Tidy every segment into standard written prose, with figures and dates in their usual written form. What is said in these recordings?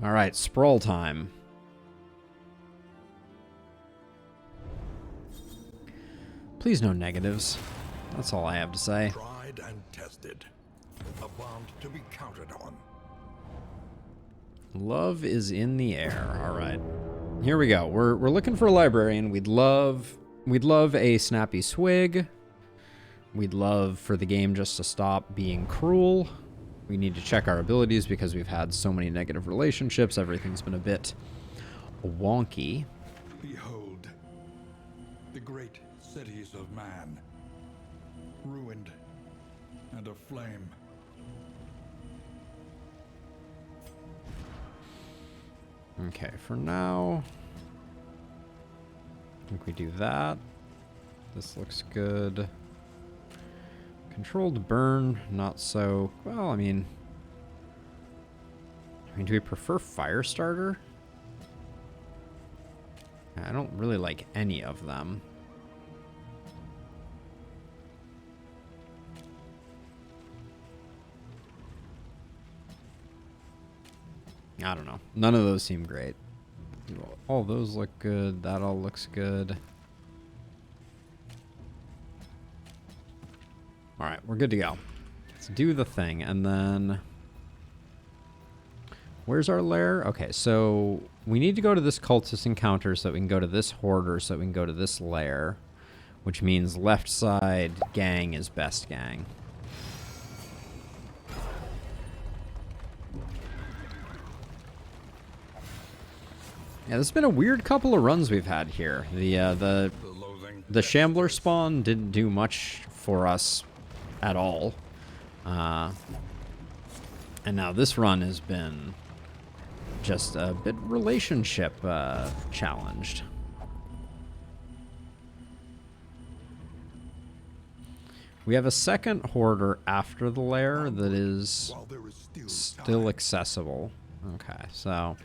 All right, sprawl time. Please no negatives. That's all I have to say. Tried and tested. A bond to be counted on. Love is in the air. All right. Here we go. We're looking for a librarian. We'd love a snappy swig. We'd love for the game just to stop being cruel. We need to check our abilities because we've had so many negative relationships. Everything's been a bit wonky. Behold, the great cities of man, ruined and aflame. Okay, for now, I think we do that. This looks good. Controlled burn, not so... Well, I mean, do we prefer Firestarter? I don't really like any of them. I don't know. None of those seem great. All those look good. That all looks good. All right, we're good to go. Let's do the thing, and then... Where's our lair? Okay, so we need to go to this cultist encounter so that we can go to this hoarder so that we can go to this lair, which means left side gang is best gang. Yeah, this has been a weird couple of runs we've had here. The Shambler spawn didn't do much for us at all. And now this run has been just a bit relationship challenged. We have a second hoarder after the lair that is still accessible. Okay, so...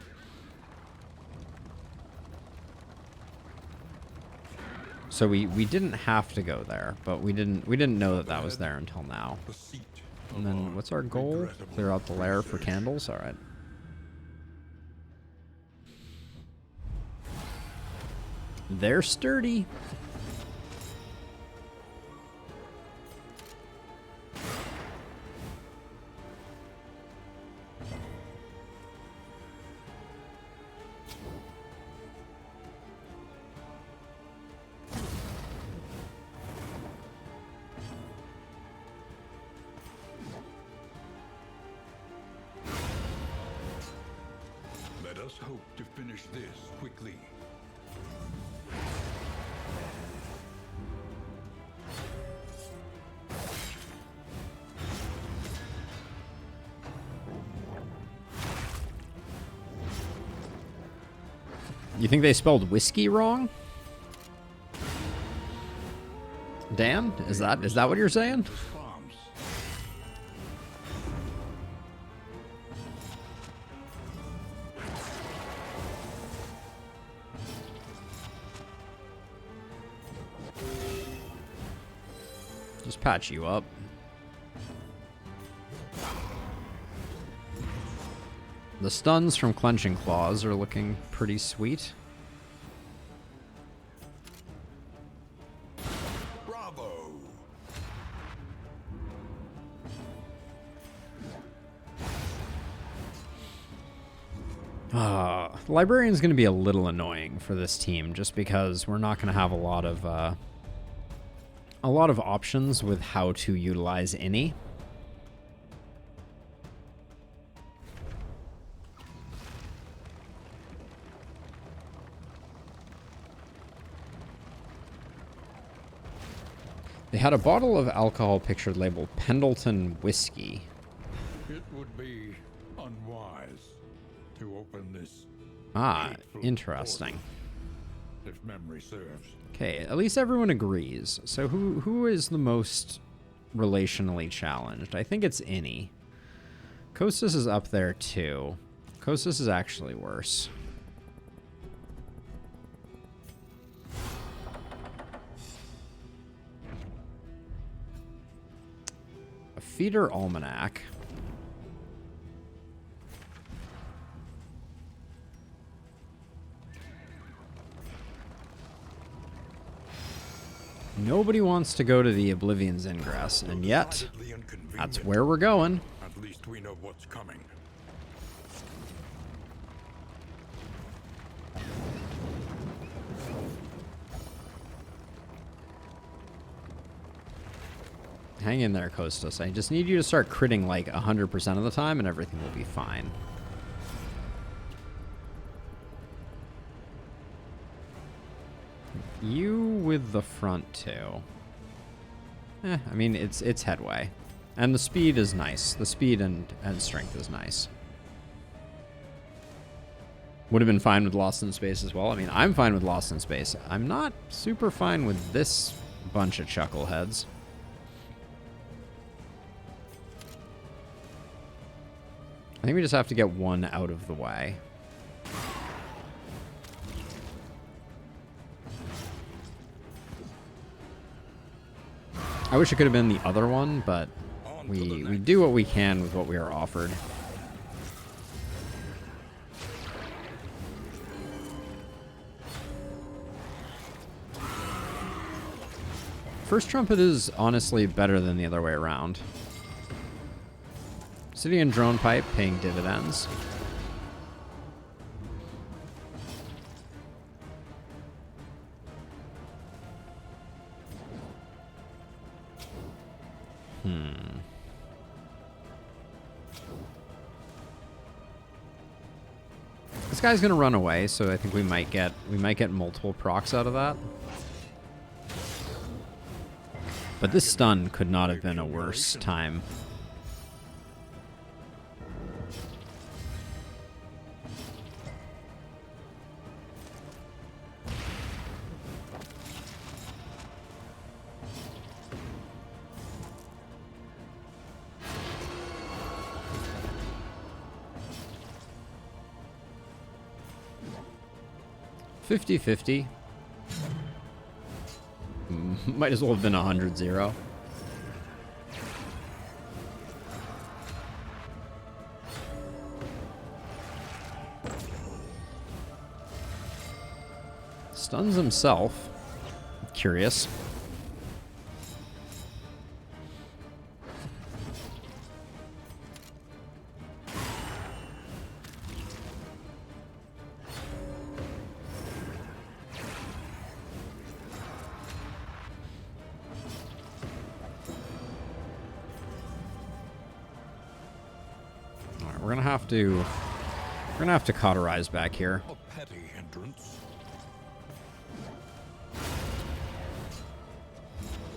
So we didn't have to go there, but we didn't know that was there until now. And then what's our goal? Clear out the lair for candles? All right. They're sturdy. Let us hope to finish this quickly. You think they spelled whiskey wrong? Dan, is that what you're saying? Just patch you up. The stuns from Clenching Claws are looking pretty sweet. Bravo! Librarian's going to be a little annoying for this team just because we're not going to have a lot of options with how to utilize any. They had a bottle of alcohol pictured labeled Pendleton Whiskey. It would be unwise to open this. Ah, interesting. If memory serves. Okay, at least everyone agrees. So who is the most relationally challenged? I think it's Innie. Kostas is up there too. Kostas is actually worse. A feeder almanac. Nobody wants to go to the Oblivion's Ingress, and yet, that's where we're going. At least we know what's coming. Hang in there, Kostas. I just need you to start critting like 100% of the time, and everything will be fine. You with the front two. I mean, it's headway. And the speed is nice. The speed and strength is nice. Would have been fine with Lost in Space as well. I mean, I'm fine with Lost in Space. I'm not super fine with this bunch of chuckleheads. I think we just have to get one out of the way. I wish it could have been the other one, but we do what we can with what we are offered. First Trumpet is honestly better than the other way around. City and Drone Pipe paying dividends. This guy's gonna run away, so I think we might get multiple procs out of that. But this stun could not have been a worse time. $50-50. Might as well have been 100-0. Stuns himself. Curious. We're gonna have to cauterize back here. A petty hindrance.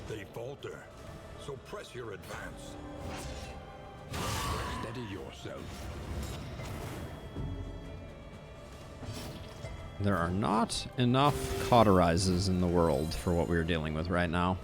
They falter, so press your advance. Steady yourself. There are not enough cauterizes in the world for what we're dealing with right now.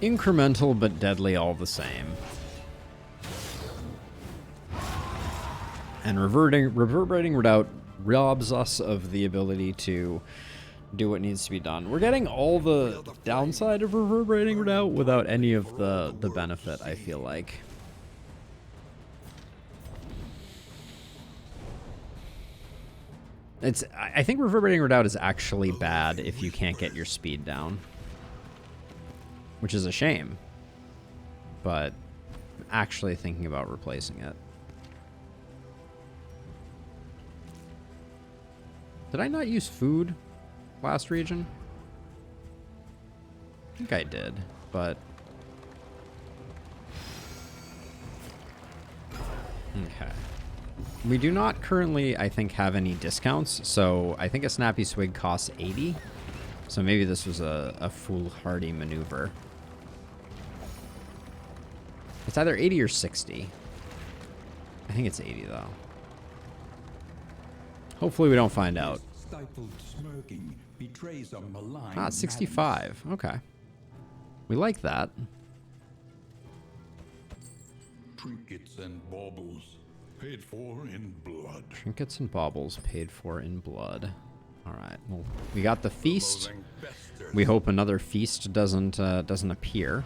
Incremental but deadly all the same. And reverberating redoubt robs us of the ability to do what needs to be done. We're getting all the downside of reverberating redoubt without any of the benefit, I feel like. I think reverberating redoubt is actually bad if you can't get your speed down. Which is a shame, but actually thinking about replacing it. Did I not use food last region? I think I did, but... Okay. We do not currently, I think, have any discounts, so I think a Snappy Swig costs 80. So maybe this was a foolhardy maneuver. It's either 80 or 60. I think it's 80, though. Hopefully we don't find out. Stifled smirking betrays a malign Ah, 65. Okay. We like that. Trinkets and baubles, paid for in blood. Trinkets and baubles paid for in blood. All right. Well, we got the feast. We hope another feast doesn't appear.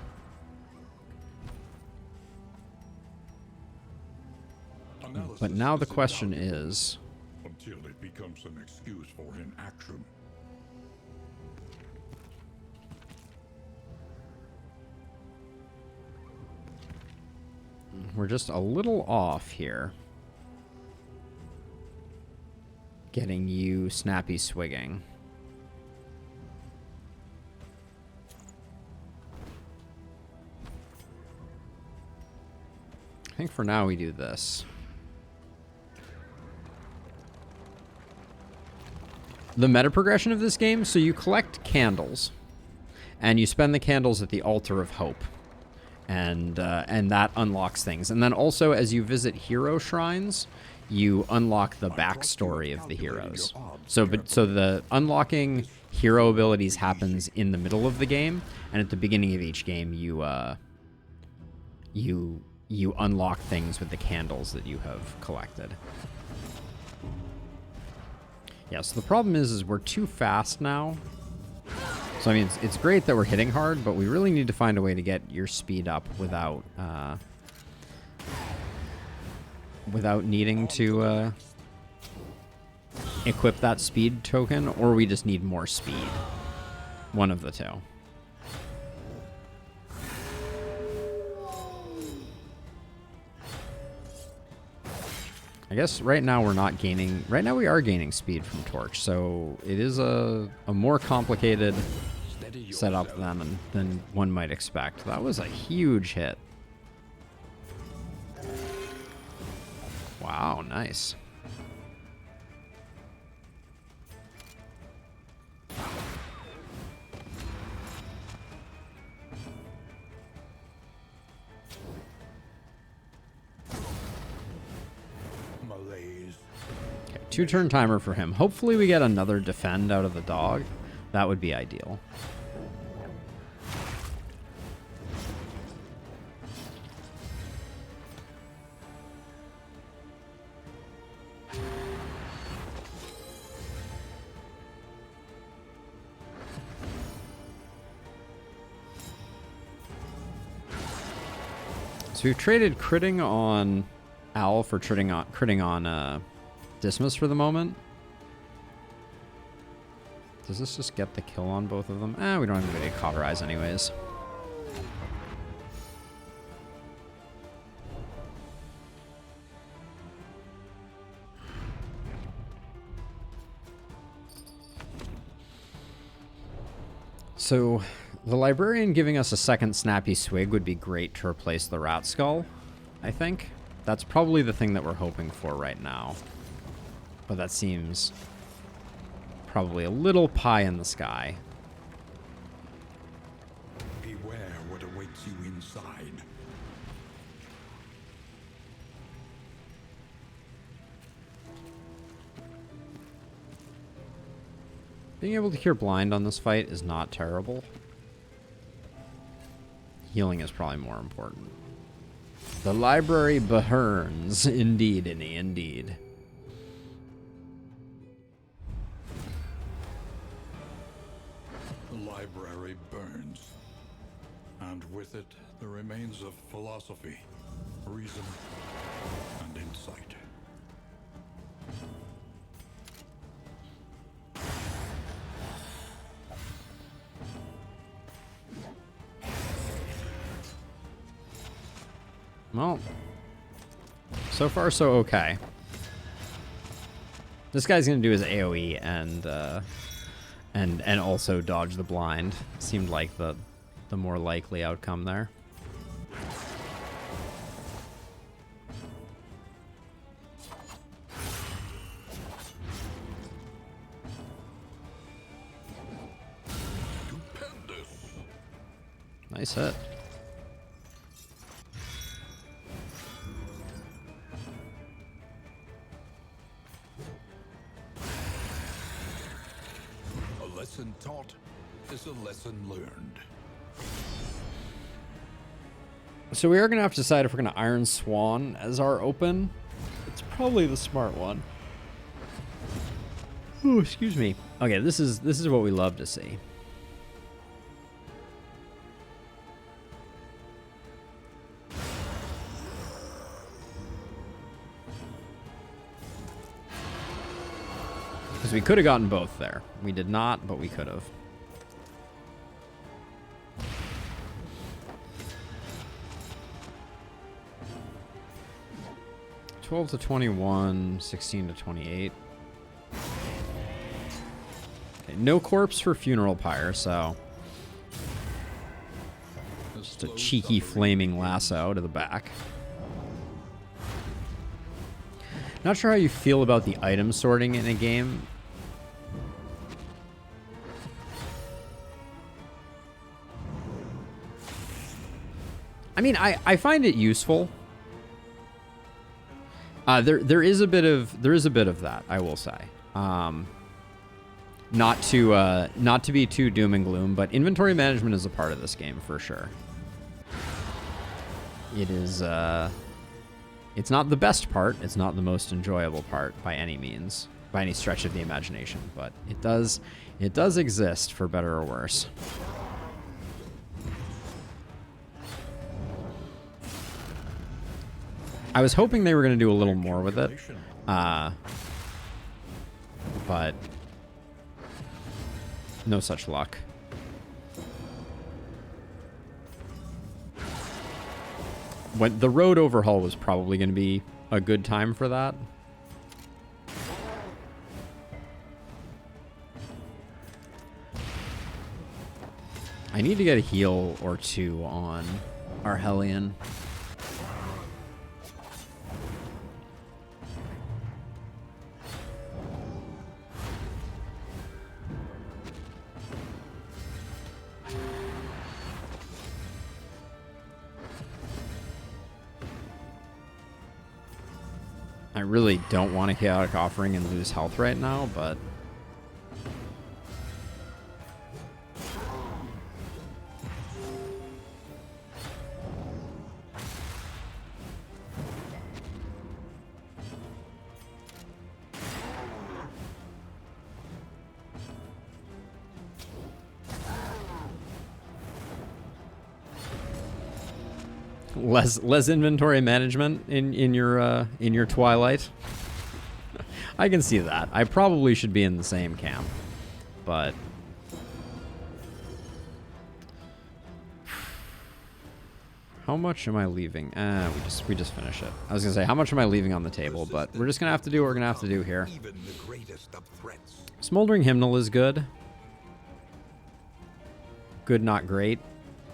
But now the question is, until it becomes an excuse for inaction. we're just a little off here. Getting you Snappy swigging. I think for now we do this. The meta progression of this game, so you collect candles, and you spend the candles at the Altar of Hope, and that unlocks things. And then also, as you visit hero shrines, you unlock the backstory of the heroes. So the unlocking hero abilities happens in the middle of the game, and at the beginning of each game, you unlock things with the candles that you have collected. Yeah, so the problem is we're too fast now. So, I mean, it's great that we're hitting hard, but we really need to find a way to get your speed up without needing to equip that speed token, or we just need more speed. One of the two. I guess right now we're not gaining... Right now we are gaining speed from Torch, so it is a more complicated setup than one might expect. That was a huge hit. Wow, nice. Okay, 2-turn timer for him. Hopefully we get another defend out of the dog. That would be ideal. So we've traded critting on Owl for critting on Dismas for the moment. Does this just get the kill on both of them? We don't have anybody to cauterize anyways. So the Librarian giving us a second Snappy Swig would be great to replace the Rat Skull, I think. That's probably the thing that we're hoping for right now. But that seems probably a little pie in the sky. Beware what awaits you inside. Being able to cure blind on this fight is not terrible. Healing is probably more important. The library burns. Indeed, indeed. The library burns, and with it the remains of philosophy, reason, and insight. Well, so far so okay. This guy's gonna do his AoE and also dodge the blind. Seemed like the more likely outcome there. Nice hit. A lesson taught is a lesson learned. So we are going to have to decide if we're going to Iron Swan as our open. It's probably the smart one. Oh, excuse me. Okay, this is what we love to see. Because we could have gotten both there. We did not, but we could have. $12 to $21, $16 to $28. Okay, no corpse for Funeral Pyre, so just a cheeky flaming lasso to the back. Not sure how you feel about the item sorting in a game. I mean, I find it useful. There is a bit of that, I will say. Not to be too doom and gloom, but inventory management is a part of this game for sure. It is it's not the best part, it's not the most enjoyable part by any means, by any stretch of the imagination, but it does exist for better or worse. I was hoping they were going to do a little more with it, but no such luck. When the road overhaul was probably going to be a good time for that. I need to get a heal or two on our Hellion. I really don't want a chaotic offering and lose health right now, but less inventory management in your Twilight. I can see that. I probably should be in the same camp, but how much am I leaving? We just finish it. I was gonna say how much am I leaving on the table, but we're just gonna have to do what we're gonna have to do here. Smoldering Hymnal is good. Good, not great.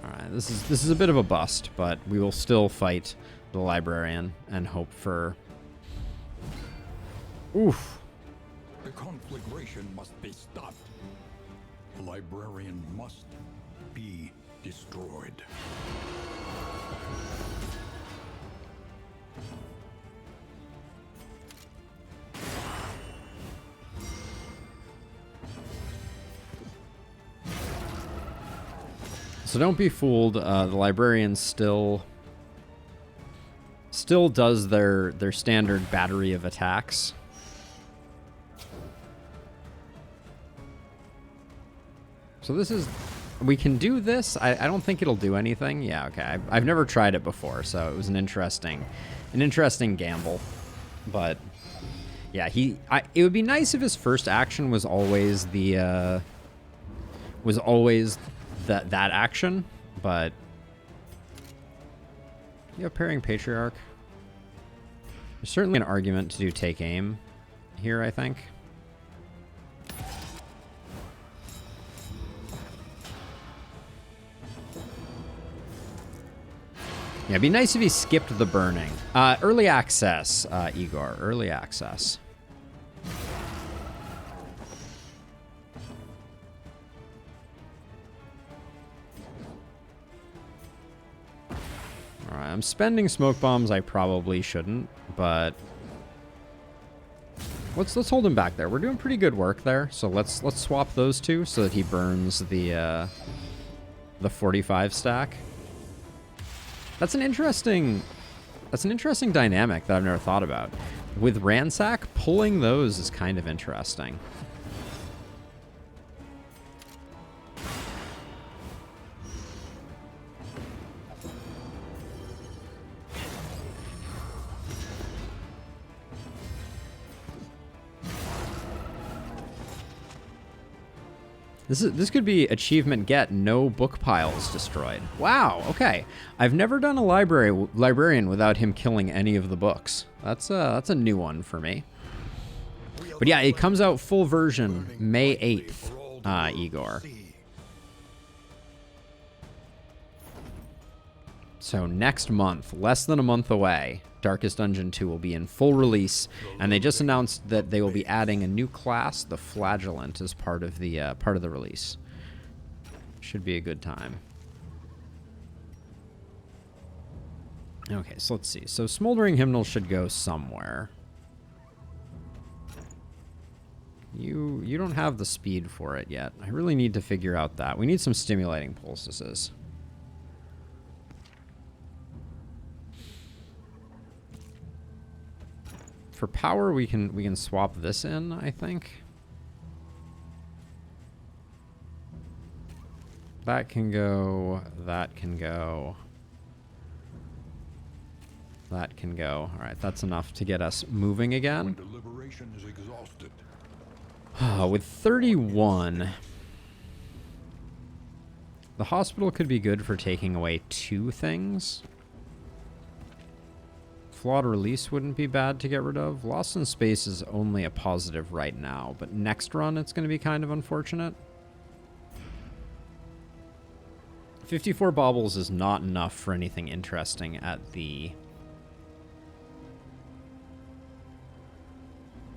All right, this is a bit of a bust, but we will still fight the Librarian and hope for. Oof. The conflagration must be stopped. The Librarian must be destroyed. So don't be fooled. The Librarian still does their standard battery of attacks. So this is, we can do this. I don't think it'll do anything. Yeah, okay. I've never tried it before, so it was an interesting gamble. But yeah, it would be nice if his first action was always the that action, but yeah, pairing Patriarch. There's certainly an argument to do take aim here, I think. Yeah, it'd be nice if he skipped the burning. Early access, Igor. Early access. Alright, I'm spending smoke bombs I probably shouldn't, but let's hold him back there. We're doing pretty good work there, so let's swap those two so that he burns the 45 stack. That's an interesting dynamic that I've never thought about. With Ransack, pulling those is kind of interesting. This could be achievement get no book piles destroyed. Wow, okay. I've never done a librarian without him killing any of the books. That's a new one for me. But yeah, it comes out full version May 8th, Igor. So next month, less than a month away, Darkest Dungeon 2 will be in full release, and they just announced that they will be adding a new class, the Flagellant, as part of the release. Should be a good time. Okay, so let's see. So Smoldering Hymnal should go somewhere. You don't have the speed for it yet. I really need to figure out that. We need some stimulating poultices. For power, we can swap this in, I think. That can go. That can go. That can go. All right, that's enough to get us moving again. When deliberation is exhausted. With 31, the hospital could be good for taking away 2 things. Flawed Release wouldn't be bad to get rid of. Lost in Space is only a positive right now, but next run it's going to be kind of unfortunate. 54 baubles is not enough for anything interesting at the...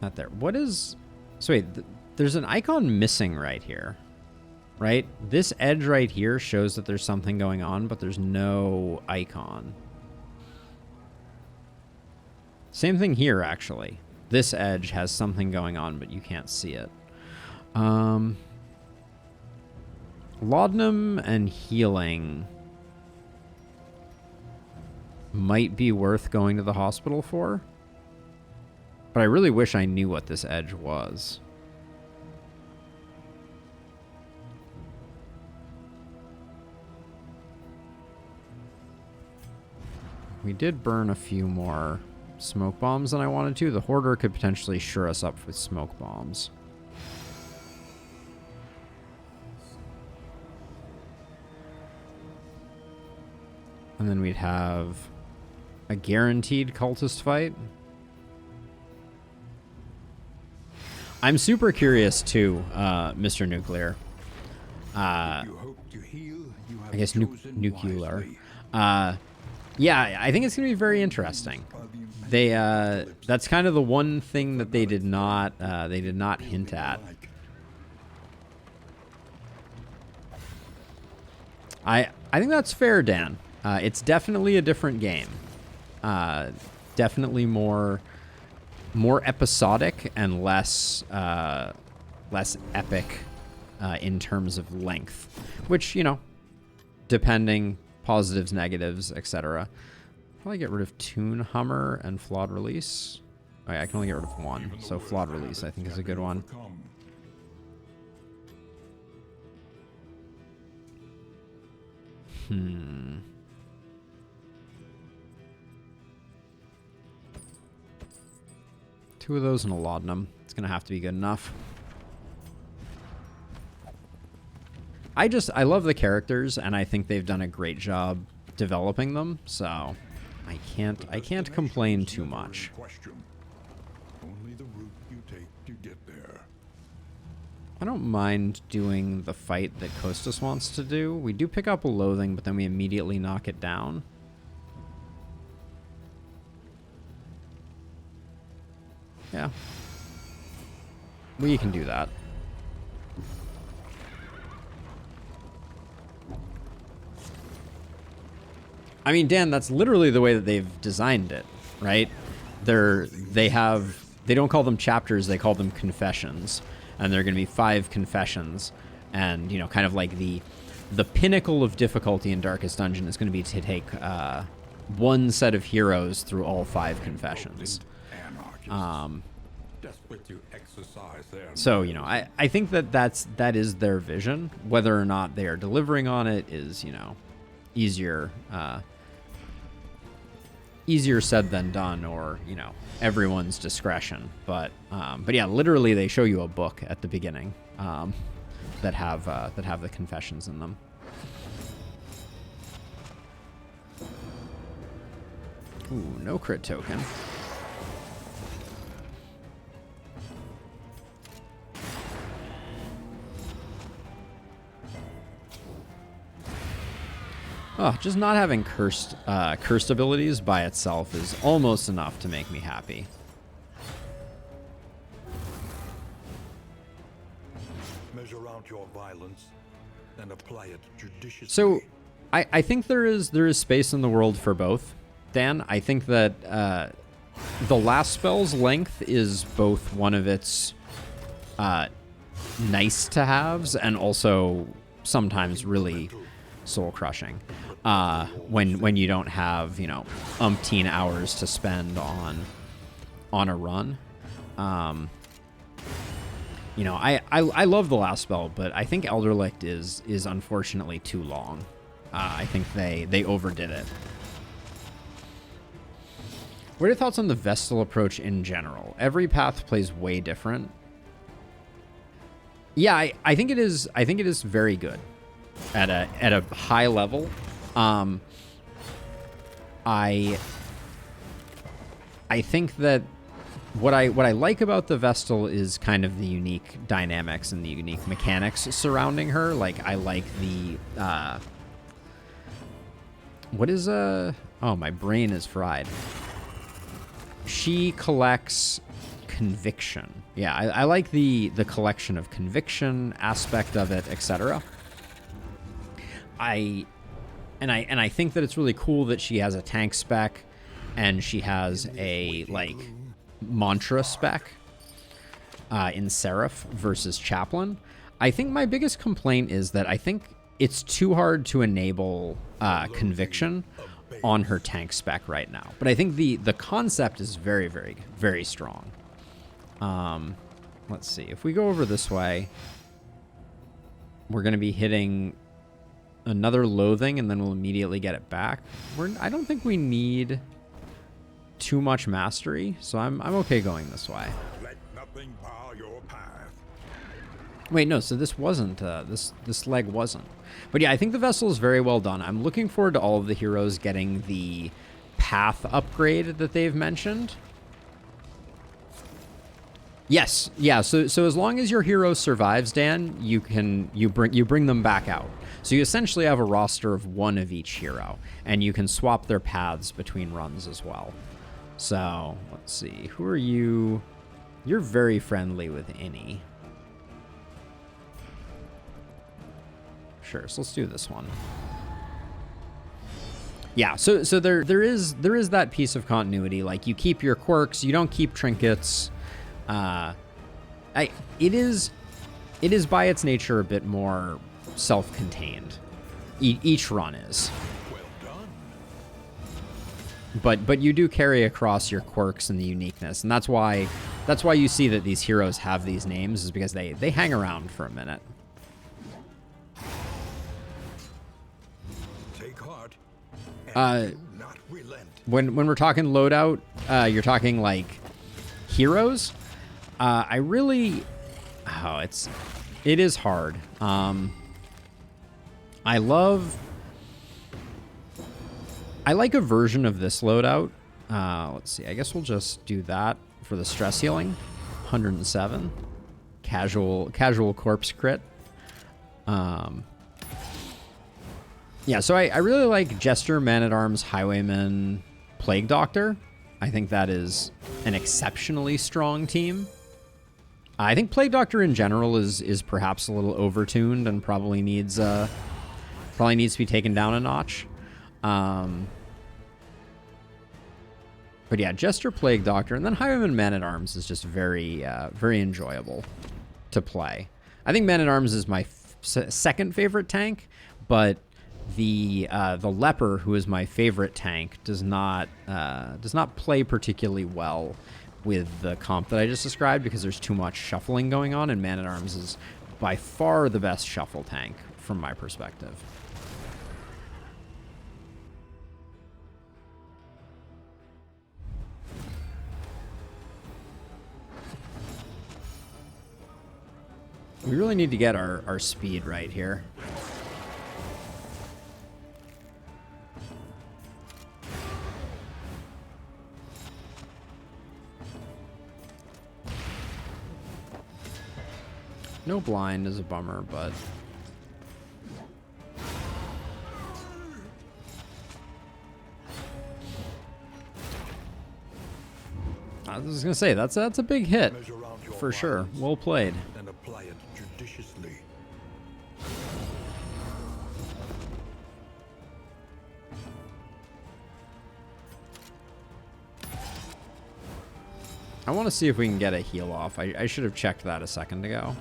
Not there. What is... So wait, there's an icon missing right here, right? This edge right here shows that there's something going on, but there's no icon. Same thing here, actually. This edge has something going on, but you can't see it. Laudanum and healing might be worth going to the hospital for. But I really wish I knew what this edge was. We did burn a few more smoke bombs than I wanted to. The Hoarder could potentially sure us up with smoke bombs. And then we'd have a guaranteed cultist fight. I'm super curious too, Mr. Nuclear. I guess nuclear. Yeah, I think it's going to be very interesting. They that's kind of the one thing that they did not hint at. I think that's fair, Dan. It's definitely a different game. Definitely more episodic and less epic in terms of length, which, you know, depending, positives, negatives, etc. Probably get rid of Toon Hummer and Flawed Release. Oh, yeah, I can only get rid of one, so Flawed Release I think is a good one. Two of those and a laudanum. It's gonna have to be good enough. I love the characters, and I think they've done a great job developing them, so I can't complain too much. Only the route you take to get there. I don't mind doing the fight that Kostas wants to do. We do pick up a loathing, but then we immediately knock it down. Yeah. We can do that. I mean, Dan, that's literally the way that they've designed it, right? They don't call them chapters, they call them confessions. And there are going to be 5 confessions. And, you know, kind of like the the pinnacle of difficulty in Darkest Dungeon is going to be to take one set of heroes through all 5 confessions. Desperate to exercise their So, you know, I think that is their vision. Whether or not they are delivering on it is, you know, easier said than done, or, you know, everyone's discretion. But yeah, literally they show you a book at the beginning that have the confessions in them. Ooh, no crit token. Oh, just not having cursed abilities by itself is almost enough to make me happy. Measure out your violence and apply it judiciously. So, I think there is space in the world for both, Dan. I think that the last spell's length is both one of its nice to haves and also sometimes really soul crushing when you don't have, you know, umpteen hours to spend on a run. You know, I love the last spell, but I think Elderlicht is unfortunately too long. I think they overdid it. What are your thoughts on the Vestal approach in general? Every path plays way different. Yeah, I think it is very good at a high level. I think that what I like about the Vestal is kind of the unique dynamics and the unique mechanics surrounding her. Like, I like the what is oh, my brain is fried. She collects conviction. Yeah, I like the collection of conviction aspect of it, etc. I think that it's really cool that she has a tank spec and she has a, like, mantra spec in Seraph versus Chaplain. I think my biggest complaint is that I think it's too hard to enable conviction on her tank spec right now. But I think the concept is very, very, very strong. Let's see. If we go over this way, we're going to be hitting another loathing, and then we'll immediately get it back. I don't think we need too much mastery, so I'm okay going this way. Let nothing bar your path. Wait, no, so this wasn't, this leg wasn't. But yeah, I think the Vessel is very well done. I'm looking forward to all of the heroes getting the path upgrade that they've mentioned. Yes, yeah, so as long as your hero survives, Dan, you bring them back out. So you essentially have a roster of one of each hero, and you can swap their paths between runs as well. So, let's see, who are you? You're very friendly with Innie. Sure, so let's do this one. Yeah, so there is that piece of continuity. Like, you keep your quirks, you don't keep trinkets. It is by its nature a bit more self-contained. Each run is. Well done. But you do carry across your quirks and the uniqueness, and that's why you see that these heroes have these names, is because they hang around for a minute. Take heart and do not relent. When we're talking loadout, you're talking like heroes. It is hard. I like a version of this loadout. Let's see. I guess we'll just do that for the stress healing. 107. Casual corpse crit. Yeah, so I really like Jester, Man-at-Arms, Highwayman, Plague Doctor. I think that is an exceptionally strong team. I think Plague Doctor in general is perhaps a little overtuned and probably needs to be taken down a notch. But yeah, Jester, Plague Doctor, and then Highwayman, Man-at-Arms is just very enjoyable to play. I think Man-at-Arms is my second favorite tank, but the leper, who is my favorite tank, does not play particularly well with the comp that I just described because there's too much shuffling going on, and Man-at-Arms is by far the best shuffle tank from my perspective. We really need to get our speed right here. No blind is a bummer, but... I was gonna say, that's a big hit, for sure. Well played. And apply it judiciously. I want to see if we can get a heal off. I should have checked that a second ago.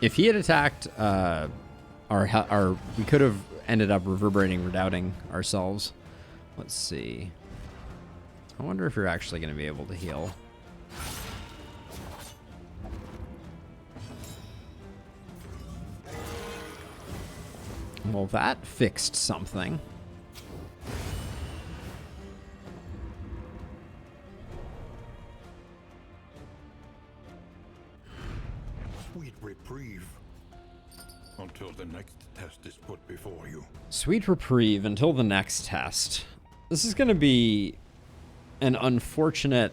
If he had attacked we could have ended up reverberating, redoubting ourselves. Let's see. I wonder if you're actually going to be able to heal. Well, that fixed something. Sweet reprieve until the next test is put before you. Sweet reprieve until the next test. This is going to be an unfortunate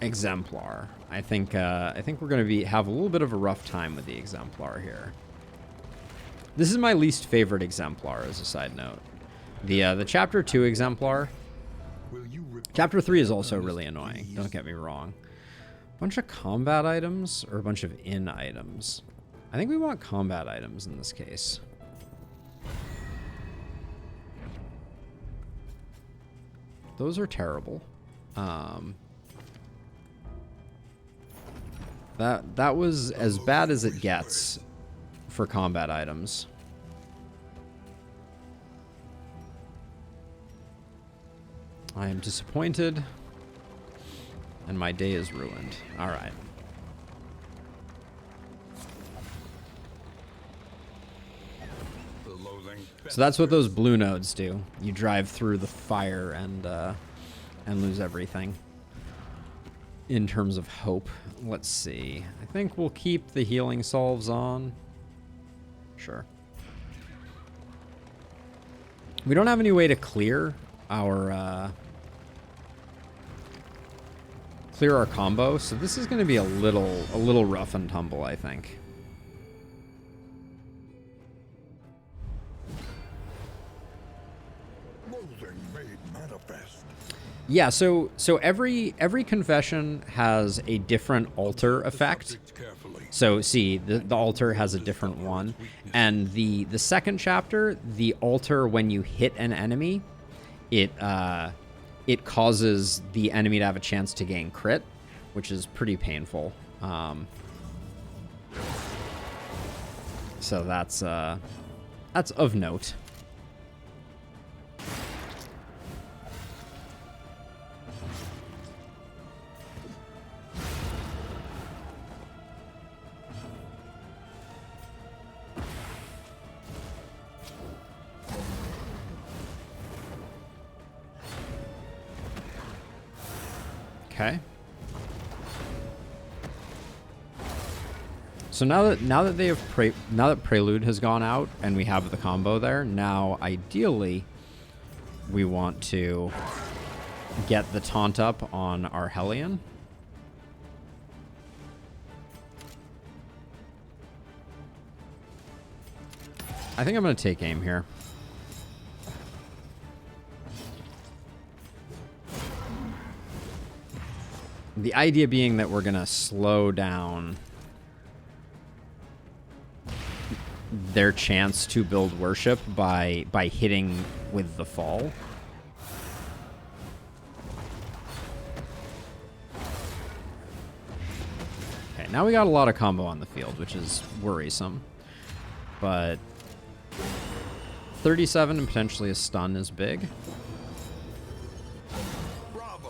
exemplar. I think we're going to have a little bit of a rough time with the exemplar here. This is my least favorite exemplar, as a side note. The chapter 2 exemplar. Chapter 3 is also really annoying, don't get me wrong. Bunch of combat items or a bunch of in items? I think we want combat items in this case. Those are terrible. That was as bad as it gets for combat items. I am disappointed, and my day is ruined. All right. So that's what those blue nodes do. You drive through the fire and lose everything. In terms of hope, let's see. I think we'll keep the healing salves on. Sure. We don't have any way to clear our combo, so this is going to be a little rough and tumble, I think. Yeah, so every confession has a different altar effect. So see, the altar has a different one, and the second chapter, the altar, when you hit an enemy, it causes the enemy to have a chance to gain crit, which is pretty painful. So that's of note. Okay. So now that Prelude has gone out and we have the combo there, now ideally we want to get the taunt up on our Hellion. I think I'm going to take aim here. The idea being that we're going to slow down their chance to build worship by hitting with the fall. Okay, now we got a lot of combo on the field, which is worrisome. But 37 and potentially a stun is big.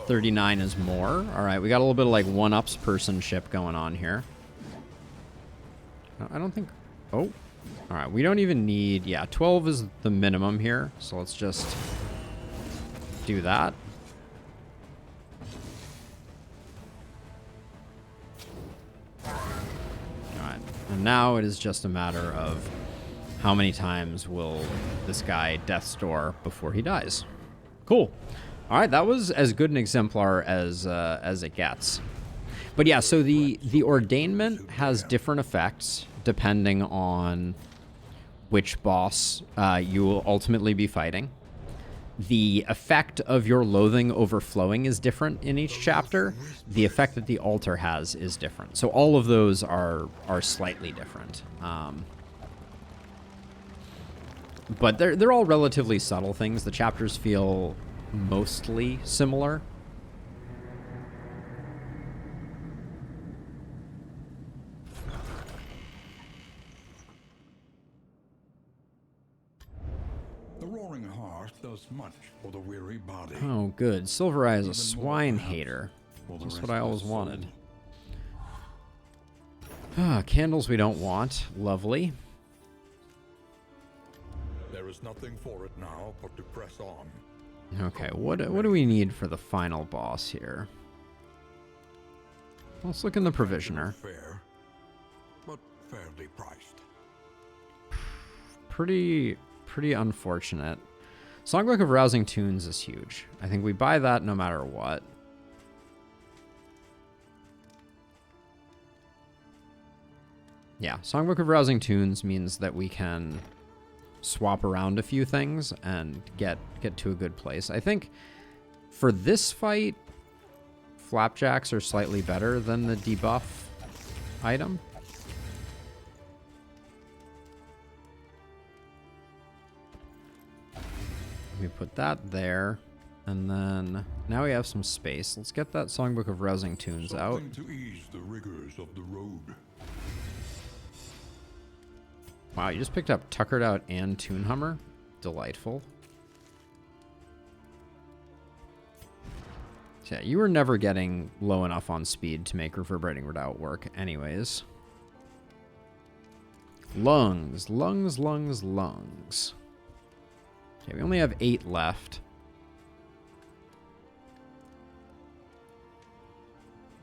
39 is more. All right, we got a little bit of like one-upspersonship going on here. I don't think... Oh. All right, we don't even need... Yeah, 12 is the minimum here. So let's just do that. All right, and now it is just a matter of how many times will this guy Death's Door before he dies. Cool. All right, that was as good an exemplar as it gets. But yeah, so the ordainment has different effects depending on which boss you will ultimately be fighting. The effect of your loathing overflowing is different in each chapter. The effect that the altar has is different. So all of those are slightly different. But they're all relatively subtle things. The chapters feel mostly similar. The roaring hearth does much for the weary body. Oh, good. Silver Eye is a Even more swine perhaps hater. for the Just what I always restless wanted. soul. Ah, candles we don't want. Lovely. There is nothing for it now but to press on. Okay, what do we need for the final boss here? Let's look in the provisioner. Fair, but fairly priced. Pretty unfortunate. Songbook of Rousing Tunes is huge. I think we buy that no matter what. Yeah, Songbook of Rousing Tunes means that we can swap around a few things and get to a good place. I think for this fight, Flapjacks are slightly better than the debuff item. Let me put that there. And then now we have some space. Let's get that Songbook of Rousing Tunes out. Something to ease the rigors of the road. Wow, you just picked up Tuckered Out and Tune Hummer. Delightful. So yeah, you were never getting low enough on speed to make Reverberating Redoubt work anyways. Lungs, lungs, lungs, lungs. Okay, we only have 8 left.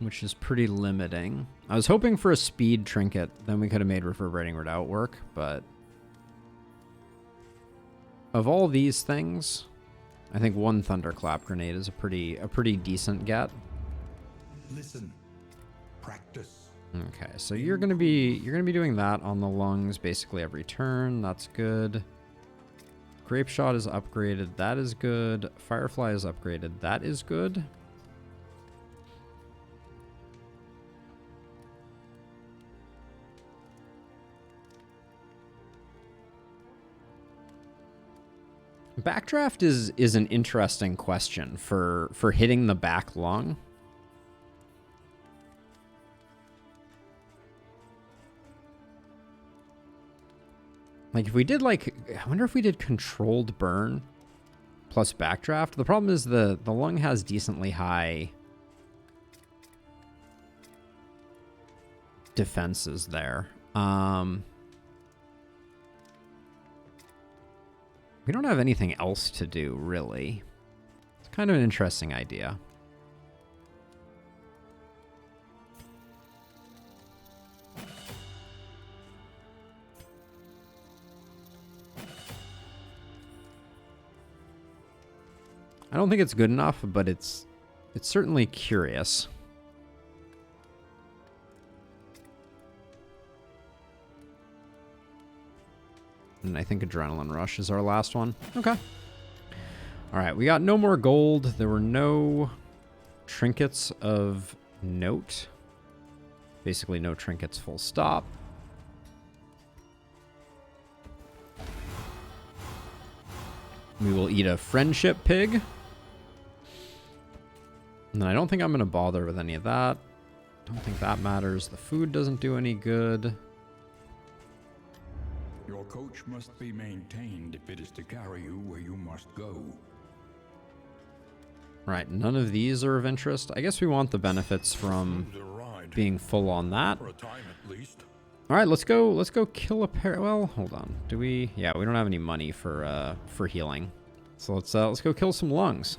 Which is pretty limiting. I was hoping for a speed trinket, then we could have made Reverberating Redoubt work, but of all these things, I think one Thunderclap grenade is a pretty decent get. Listen, practice. Okay, so you're gonna be doing that on the lungs basically every turn. That's good. Grape Shot is upgraded. That is good. Firefly is upgraded. That is good. Backdraft is an interesting question for hitting the back lung. Like if we did I wonder if we did controlled burn plus backdraft. The problem is the lung has decently high defenses there. We don't have anything else to do, really. It's kind of an interesting idea. I don't think it's good enough, but it's certainly curious. And I think Adrenaline Rush is our last one. Okay. All right, we got no more gold. There were no trinkets of note. Basically no trinkets full stop. We will eat a friendship pig. And then I don't think I'm going to bother with any of that. Don't think that matters. The food doesn't do any good. Your coach must be maintained if it is to carry you where you must go. Right, none of these are of interest. I guess we want the benefits from The ride. being full on that. For a time at least. All right, let's go kill a pair. Well, hold on. Do we? Yeah, we don't have any money for healing. So let's go kill some lungs.